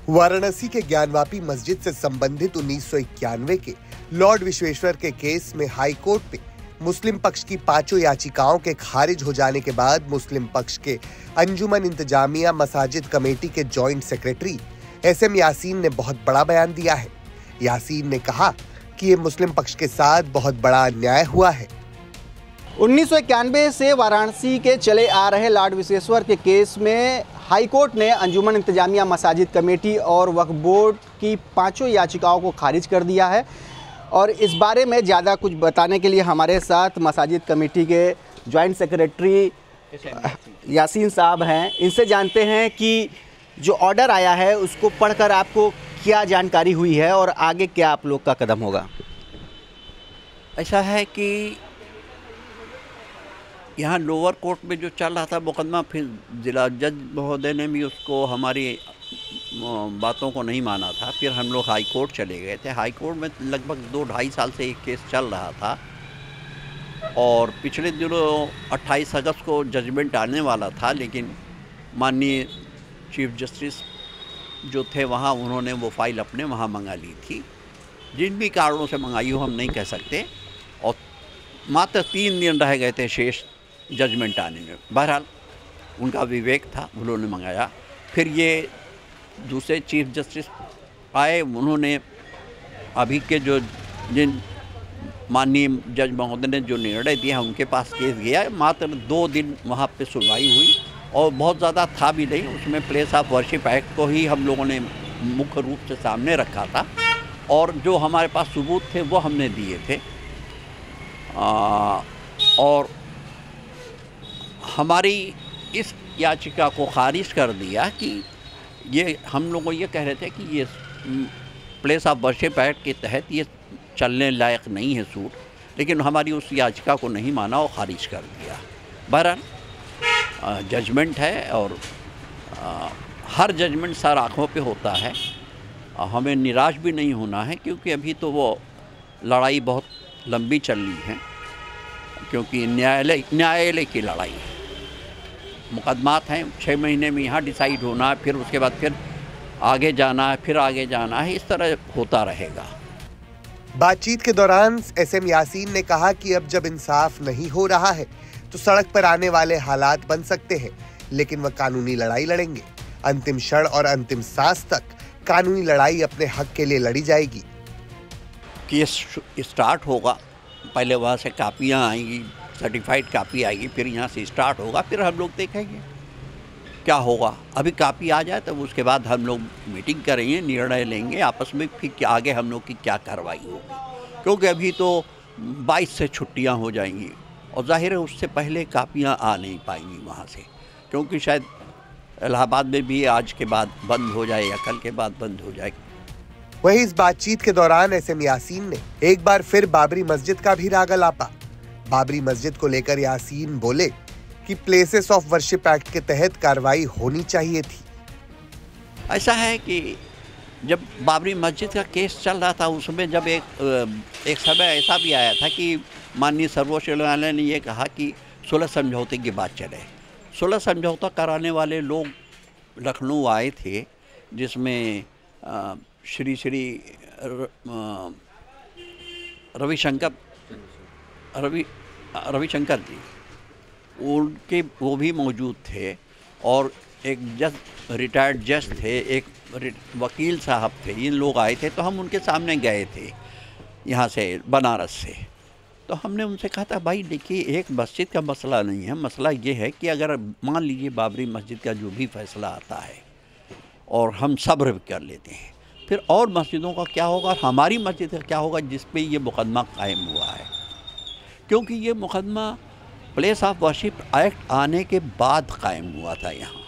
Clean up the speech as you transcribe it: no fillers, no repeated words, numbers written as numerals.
वाराणसी के ज्ञानवापी मस्जिद से संबंधित 1991 के लॉर्ड विश्वेश्वर के केस में हाई कोर्ट पे मुस्लिम पक्ष की 5 याचिकाओं के खारिज हो जाने के बाद मुस्लिम पक्ष के अंजुमन इंतजामिया मसाजिद कमेटी के जॉइंट सेक्रेटरी SM यासीन ने बहुत बड़ा बयान दिया है। यासीन ने कहा कि ये मुस्लिम पक्ष के साथ बहुत बड़ा अन्याय हुआ है। 1991 से वाराणसी के चले आ रहे लॉर्ड विश्वेश्वर के केस में हाई कोर्ट ने अंजुमन इंतजामिया मसाजिद कमेटी और वक्फ बोर्ड की 5 याचिकाओं को खारिज कर दिया है। और इस बारे में ज़्यादा कुछ बताने के लिए हमारे साथ मसाजिद कमेटी के जॉइंट सेक्रेटरी यासीन साहब हैं। इनसे जानते हैं कि जो ऑर्डर आया है उसको पढ़कर आपको क्या जानकारी हुई है और आगे क्या आप लोग का कदम होगा। ऐसा है कि यहाँ लोअर कोर्ट में जो चल रहा था मुकदमा, फिर जिला जज महोदय ने भी उसको हमारी बातों को नहीं माना था। फिर हम लोग हाई कोर्ट चले गए थे। हाई कोर्ट में लगभग 2-2.5 साल से एक केस चल रहा था और पिछले दिनों 28 अगस्त को जजमेंट आने वाला था, लेकिन माननीय चीफ जस्टिस जो थे वहाँ, उन्होंने वो फाइल अपने वहाँ मंगा ली थी। जिन भी कारणों से मंगाई हो हम नहीं कह सकते, और मात्र 3 दिन रह गए थे शेष जजमेंट आने में। बहरहाल उनका विवेक था, उन्होंने मंगाया। फिर ये दूसरे चीफ जस्टिस आए, उन्होंने अभी के जो जिन माननीय जज महोदय ने जो निर्णय दिया उनके पास केस गया। मात्र 2 दिन वहाँ पे सुनवाई हुई और बहुत ज़्यादा था भी नहीं। उसमें प्लेस ऑफ वर्शिप एक्ट को ही हम लोगों ने मुख्य रूप से सामने रखा था और जो हमारे पास सबूत थे वो हमने दिए थे। और हमारी इस याचिका को खारिज कर दिया कि ये हम लोग ये कह रहे थे कि ये प्लेस ऑफ वर्शिप एक्ट के तहत ये चलने लायक नहीं है सूट, लेकिन हमारी उस याचिका को नहीं माना और ख़ारिज कर दिया। बहरहाल जजमेंट है और हर जजमेंट सर आँखों पे होता है। हमें निराश भी नहीं होना है, क्योंकि अभी तो वो लड़ाई बहुत लंबी चल रही है, क्योंकि न्यायालय की लड़ाई है। मुकदमात हैं, 6 महीने में यहाँ डिसाइड होना है, फिर उसके बाद फिर आगे जाना है, फिर आगे जाना है, इस तरह होता रहेगा। बातचीत के दौरान SM यासीन ने कहा कि अब जब इंसाफ नहीं हो रहा है तो सड़क पर आने वाले हालात बन सकते हैं, लेकिन वह कानूनी लड़ाई लड़ेंगे। अंतिम क्षण और अंतिम सांस तक कानूनी लड़ाई अपने हक के लिए लड़ी जाएगी। केस स्टार्ट होगा, पहले वहाँ से कापियाँ आएंगी, सर्टिफाइड कापी आएगी, फिर यहाँ से स्टार्ट होगा, फिर हम लोग देखेंगे क्या होगा। अभी कापी आ जाए तब उसके बाद हम लोग मीटिंग करेंगे, निर्णय लेंगे आपस में, फिर आगे हम लोग की क्या कार्रवाई होगी। क्योंकि अभी तो 22 से छुट्टियाँ हो जाएंगी और जाहिर है उससे पहले कापियाँ आ नहीं पाएंगी वहाँ से, क्योंकि शायद इलाहाबाद में भी आज के बाद बंद हो जाए या कल के बाद बंद हो जाए। वहीं इस बातचीत के दौरान SM यासीन ने एक बार फिर बाबरी मस्जिद का भी राग अलापा। बाबरी मस्जिद को लेकर यासीन बोले कि प्लेसेस ऑफ वर्शिप एक्ट के तहत कार्रवाई होनी चाहिए थी। ऐसा है कि जब बाबरी मस्जिद का केस चल रहा था, उसमें जब एक समय ऐसा भी आया था कि माननीय सर्वोच्च न्यायालय ने ये कहा कि 16 समझौते की बात चले। 16 समझौता कराने वाले लोग लखनऊ आए थे, जिसमें श्री रविशंकर जी, उनके वो भी मौजूद थे, और एक जज, रिटायर्ड जज थे, एक वकील साहब थे। इन लोग आए थे, तो हम उनके सामने गए थे यहाँ से, बनारस से। तो हमने उनसे कहा था, भाई देखिए, एक मस्जिद का मसला नहीं है, मसला ये है कि अगर मान लीजिए बाबरी मस्जिद का जो भी फैसला आता है और हम सब्र कर लेते हैं, फिर और मस्जिदों का क्या होगा, हमारी मस्जिद का क्या होगा जिस पे ये मुकदमा कायम हुआ है। क्योंकि ये मुकदमा प्लेस ऑफ वर्शिप एक्ट आने के बाद कायम हुआ था यहाँ।